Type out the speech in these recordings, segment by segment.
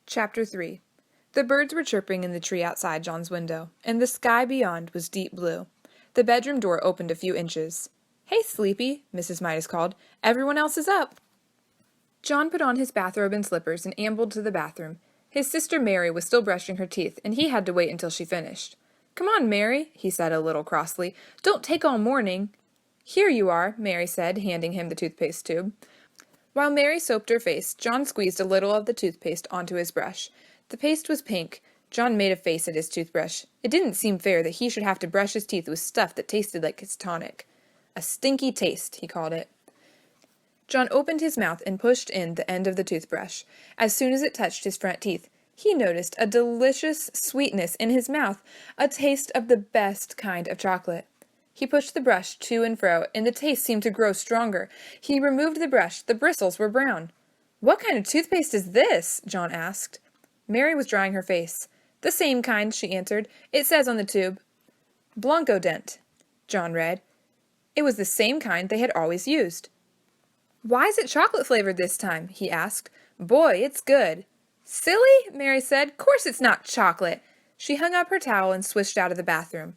Chapter 3. The birds were chirping in the tree outside John's window, and the sky beyond was deep blue. The bedroom door opened a few inches. "Hey, Sleepy," Mrs. Midas called. "Everyone else is up." John put on his bathrobe and slippers and ambled to the bathroom. His sister Mary was still brushing her teeth, and he had to wait until she finished. "Come on, Mary," he said a little crossly. "Don't take all morning." "Here you are," Mary said, handing him the toothpaste tube. While Mary soaped her face, John squeezed a little of the toothpaste onto his brush. The paste was pink. John made a face at his toothbrush. It didn't seem fair that he should have to brush his teeth with stuff that tasted like his tonic. "A stinky taste," he called it. John opened his mouth and pushed in the end of the toothbrush. As soon as it touched his front teeth, he noticed a delicious sweetness in his mouth, a taste of the best kind of chocolate. He pushed the brush to and fro, and the taste seemed to grow stronger. He removed the brush. The bristles were brown. "What kind of toothpaste is this?" John asked. Mary was drying her face. "The same kind," she answered. "It says on the tube, Blancodent," John read. It was the same kind they had always used. "Why is it chocolate-flavored this time?" he asked. "Boy, it's good." "Silly," Mary said. "Course it's not chocolate." She hung up her towel and swished out of the bathroom.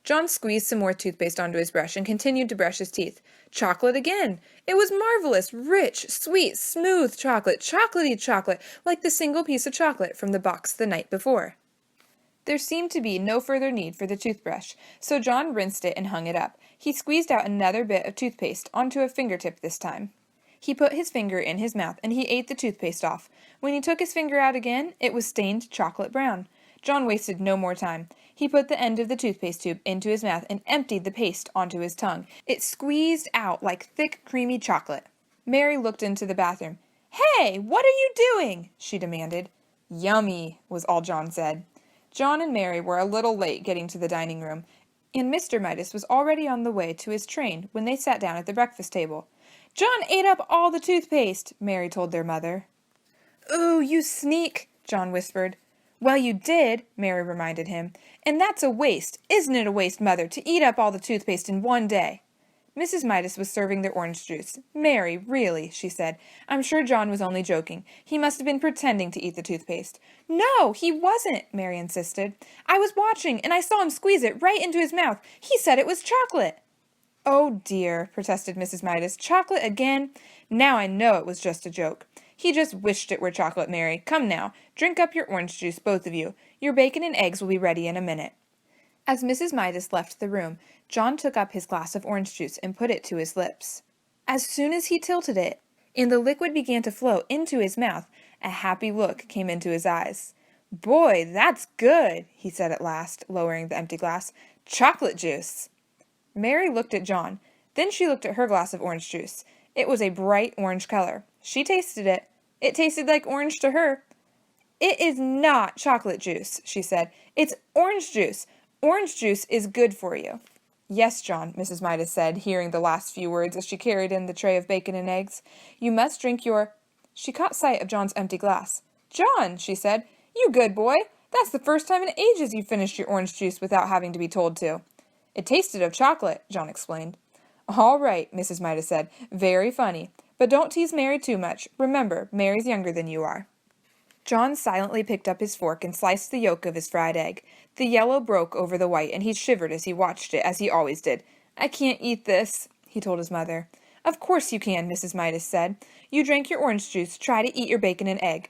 John squeezed some more toothpaste onto his brush and continued to brush his teeth. Chocolate again! It was marvelous, rich, sweet, smooth chocolate, chocolatey chocolate, like the single piece of chocolate from the box the night before. There seemed to be no further need for the toothbrush, so John rinsed it and hung it up. He squeezed out another bit of toothpaste onto a fingertip this time. He put his finger in his mouth and he ate the toothpaste off. When he took his finger out again, it was stained chocolate brown. John wasted no more time. He put the end of the toothpaste tube into his mouth and emptied the paste onto his tongue. It squeezed out like thick, creamy chocolate. Mary looked into the bathroom. "Hey, what are you doing?" she demanded. "Yummy," was all John said. John and Mary were a little late getting to the dining room, and Mr. Midas was already on the way to his train when they sat down at the breakfast table. "John ate up all the toothpaste," Mary told their mother. "Ooh, you sneak," John whispered. "Well, you did," Mary reminded him. "And that's a waste. Isn't it a waste, Mother, to eat up all the toothpaste in one day?" Mrs. Midas was serving their orange juice. "Mary, really," she said. "I'm sure John was only joking. He must have been pretending to eat the toothpaste." "No, he wasn't," Mary insisted. "I was watching, and I saw him squeeze it right into his mouth. He said it was chocolate." "Oh, dear," protested Mrs. Midas. "Chocolate again? Now I know it was just a joke." "He just wished it were chocolate, Mary. Come now, drink up your orange juice, both of you. Your bacon and eggs will be ready in a minute." As Mrs. Midas left the room, John took up his glass of orange juice and put it to his lips. As soon as he tilted it, and the liquid began to flow into his mouth, a happy look came into his eyes. "Boy, that's good," he said at last, lowering the empty glass. "Chocolate juice." Mary looked at John. Then she looked at her glass of orange juice. It was a bright orange color. She tasted it. It tasted like orange to her. "It is not chocolate juice," she said. "It's orange juice. Orange juice is good for you." "Yes, John," Mrs. Midas said, hearing the last few words as she carried in the tray of bacon and eggs. "You must drink your—" She caught sight of John's empty glass. "John," she said, "you good boy. That's the first time in ages you've finished your orange juice without having to be told to." "It tasted of chocolate," John explained. "All right," Mrs. Midas said. "Very funny. But don't tease Mary too much. Remember, Mary's younger than you are." John silently picked up his fork and sliced the yolk of his fried egg. The yellow broke over the white, and he shivered as he watched it, as he always did. "I can't eat this," he told his mother. "Of course you can," Mrs. Midas said. "You drank your orange juice. Try to eat your bacon and egg."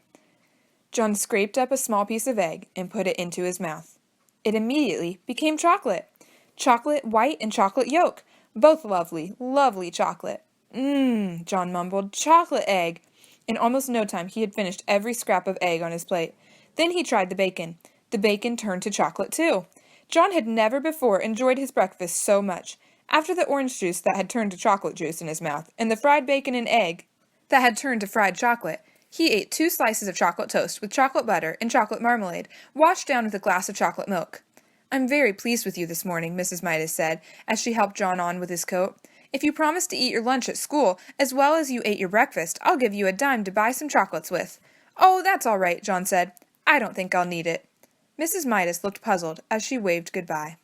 John scraped up a small piece of egg and put it into his mouth. It immediately became chocolate. Chocolate white and chocolate yolk. Both lovely, lovely chocolate. John mumbled. "Chocolate egg." In almost no time he had finished every scrap of egg on his plate. Then he tried the bacon. The bacon turned to chocolate too. John had never before enjoyed his breakfast so much. After the orange juice that had turned to chocolate juice in his mouth, and the fried bacon and egg that had turned to fried chocolate, he ate 2 slices of chocolate toast with chocolate butter and chocolate marmalade, washed down with a glass of chocolate milk. "I'm very pleased with you this morning," Mrs. Midas said, as she helped John on with his coat. "If you promise to eat your lunch at school, as well as you ate your breakfast, I'll give you a dime to buy some chocolates with." "Oh, that's all right," John said. "I don't think I'll need it." Mrs. Midas looked puzzled as she waved goodbye.